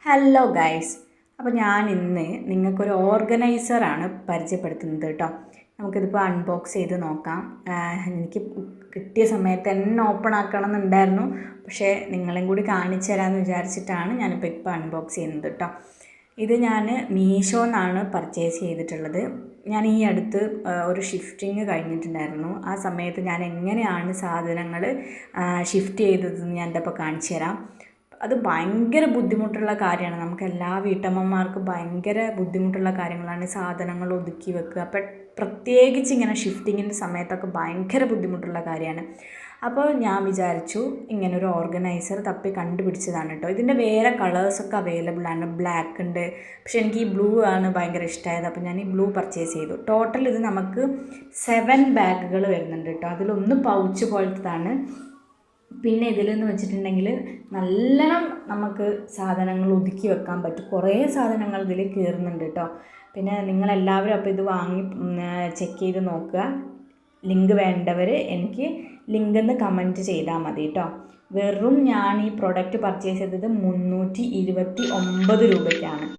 Hello guys, അപ്പോൾ ഞാൻ ഇന്ന് നിങ്ങൾക്കൊരു ഓർഗനൈസറാണ് പരിചയപ്പെടുത്തുന്നത് കേട്ടോ. നമുക്കിതിപ്പോൾ അൺബോക്സ് ചെയ്ത് നോക്കാം. എനിക്ക് കിട്ടിയ സമയത്ത് തന്നെ ഓപ്പൺ ആക്കണം എന്നുണ്ടായിരുന്നു, പക്ഷേ നിങ്ങളെയും കൂടി കാണിച്ചു തരാമെന്ന് വിചാരിച്ചിട്ടാണ് ഞാനിപ്പോൾ അൺബോക്സ് ചെയ്യുന്നത് കേട്ടോ. ഇത് ഞാൻ മീഷോന്നാണ് പർച്ചേസ് ചെയ്തിട്ടുള്ളത്. ഞാൻ ഈ അടുത്ത് ഒരു ഷിഫ്റ്റിങ് കഴിഞ്ഞിട്ടുണ്ടായിരുന്നു. ആ സമയത്ത് ഞാൻ എങ്ങനെയാണ് സാധനങ്ങൾ ഷിഫ്റ്റ് ചെയ്തതെന്ന് ഞാൻ ഇപ്പോൾ കാണിച്ചു തരാം. അത് ഭയങ്കര ബുദ്ധിമുട്ടുള്ള കാര്യമാണ്. നമുക്ക് എല്ലാ വീട്ടമ്മമാർക്കും ഭയങ്കര ബുദ്ധിമുട്ടുള്ള കാര്യങ്ങളാണ് സാധനങ്ങൾ ഒതുക്കി വെക്കുക. പ്രത്യേകിച്ച് ഇങ്ങനെ ഷിഫ്റ്റിങ്ങിൻ്റെ സമയത്തൊക്കെ ഭയങ്കര ബുദ്ധിമുട്ടുള്ള കാര്യമാണ്. അപ്പോൾ ഞാൻ വിചാരിച്ചു ഇങ്ങനൊരു ഓർഗനൈസർ തപ്പി കണ്ടുപിടിച്ചതാണ് കേട്ടോ. ഇതിൻ്റെ വേറെ കളേഴ്സൊക്കെ അവൈലബിൾ ആണ്. ബ്ലാക്ക് ഉണ്ട്, പക്ഷെ എനിക്ക് ഈ ബ്ലൂ ആണ് ഭയങ്കര ഇഷ്ടമായത്. അപ്പോൾ ഞാൻ ഈ ബ്ലൂ പർച്ചേസ് ചെയ്തു. ടോട്ടൽ ഇത് നമുക്ക് 7 ബാഗുകൾ വരുന്നുണ്ട് കേട്ടോ. അതിലൊന്ന് പൗച്ച് പോലത്തതാണ്. പിന്നെ ഇതിലെന്ന് വെച്ചിട്ടുണ്ടെങ്കിൽ നല്ലോണം നമുക്ക് സാധനങ്ങൾ ഒതുക്കി വെക്കാൻ പറ്റും. കുറേ സാധനങ്ങൾ ഇതിൽ കയറുന്നുണ്ട് കേട്ടോ. പിന്നെ നിങ്ങളെല്ലാവരും അപ്പോൾ ഇത് വാങ്ങി ചെക്ക് ചെയ്ത് നോക്കുക. ലിങ്ക് വേണ്ടവർ എനിക്ക് ലിങ്കെന്ന് കമൻറ്റ് ചെയ്താൽ മതി കേട്ടോ. വെറും ഞാൻ ഈ പ്രൊഡക്റ്റ് പർച്ചേസ് ചെയ്തത് 329 രൂപയ്ക്കാണ്.